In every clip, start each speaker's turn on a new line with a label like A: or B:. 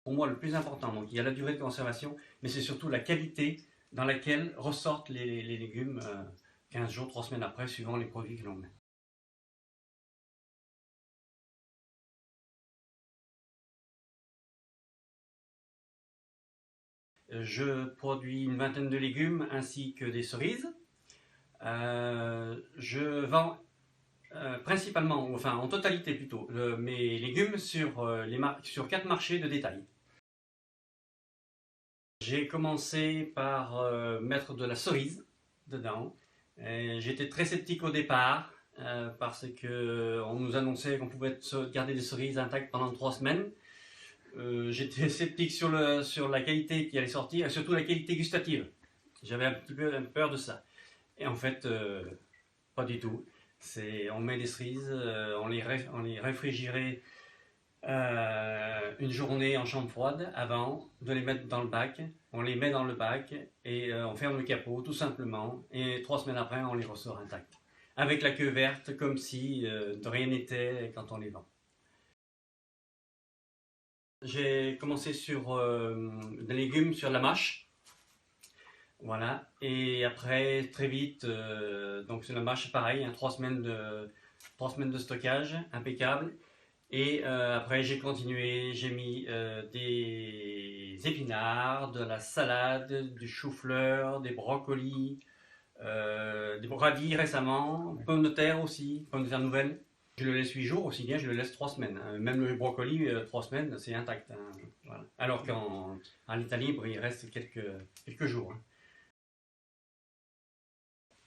A: Pour moi, le plus important, donc il y a la durée de conservation, mais c'est surtout la qualité dans laquelle ressortent les légumes 15 jours, 3 semaines après, suivant les produits que l'on met. Je produis une vingtaine de légumes ainsi que des cerises. Je vends principalement, enfin en totalité plutôt, mes légumes sur 4 marchés de détail. J'ai commencé par mettre de la cerise dedans. J'étais très sceptique au départ parce qu'on nous annonçait qu'on pouvait garder des cerises intactes pendant 3 semaines. J'étais sceptique sur la qualité qui allait sortir et surtout la qualité gustative. J'avais un petit peu peur de ça. Et en fait, pas du tout. On met des cerises, on les réfrigérait une journée en chambre froide avant de les mettre dans le bac. On les met dans le bac et on ferme le capot tout simplement. Et 3 semaines après, on les ressort intacts. Avec la queue verte, comme si de rien n'était quand on les vend. J'ai commencé sur des légumes sur la mâche. Voilà. Et après, très vite, donc sur la mâche, pareil, hein, 3 semaines de stockage, impeccable. Et après, j'ai continué, j'ai mis des épinards, de la salade, du chou-fleur, des brocolis, des radis récemment, pommes de terre aussi, pommes de terre nouvelles. Je le laisse 8 jours, aussi bien je le laisse 3 semaines. Même le brocoli, 3 semaines, c'est intact. Hein, voilà. Alors qu'en Italie, il reste quelques jours. Hein.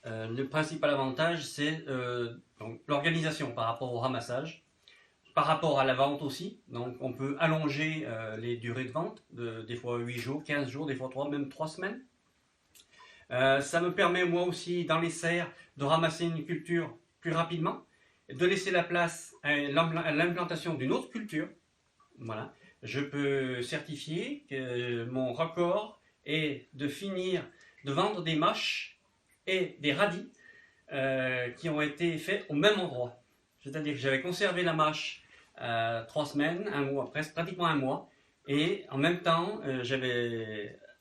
A: Le principal avantage, c'est l'organisation par rapport au ramassage. Par rapport à la vente aussi, donc on peut allonger les durées de vente, des fois 8 jours, 15 jours, des fois 3, même 3 semaines. Ça me permet moi aussi dans les serres de ramasser une culture plus rapidement, de laisser la place à l'implantation d'une autre culture. Voilà. Je peux certifier que mon record est de finir de vendre des mâches et des radis qui ont été faits au même endroit. C'est-à-dire que j'avais conservé la mâche 3 semaines, un mois, presque pratiquement un mois, et en même temps,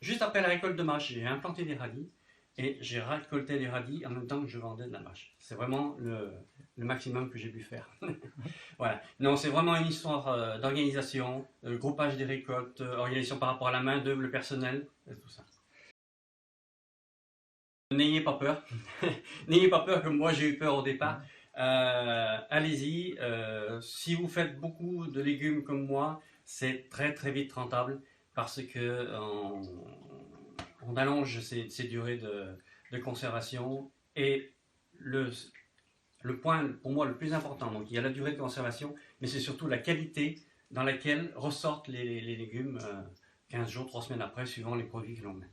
A: juste après la récolte de mâche, j'ai implanté des radis et j'ai récolté les radis en même temps que je vendais de la mâche. C'est vraiment le maximum que j'ai pu faire. Voilà. Non, c'est vraiment une histoire d'organisation, groupage des récoltes, organisation par rapport à la main d'œuvre, le personnel, et tout ça. N'ayez pas peur. N'ayez pas peur comme moi j'ai eu peur au départ. Allez-y. Si vous faites beaucoup de légumes comme moi, c'est très très vite rentable parce que on allonge ces durées de conservation et le point pour moi le plus important, donc il y a la durée de conservation, mais c'est surtout la qualité dans laquelle ressortent les légumes 15 jours, 3 semaines après, suivant les produits que l'on met.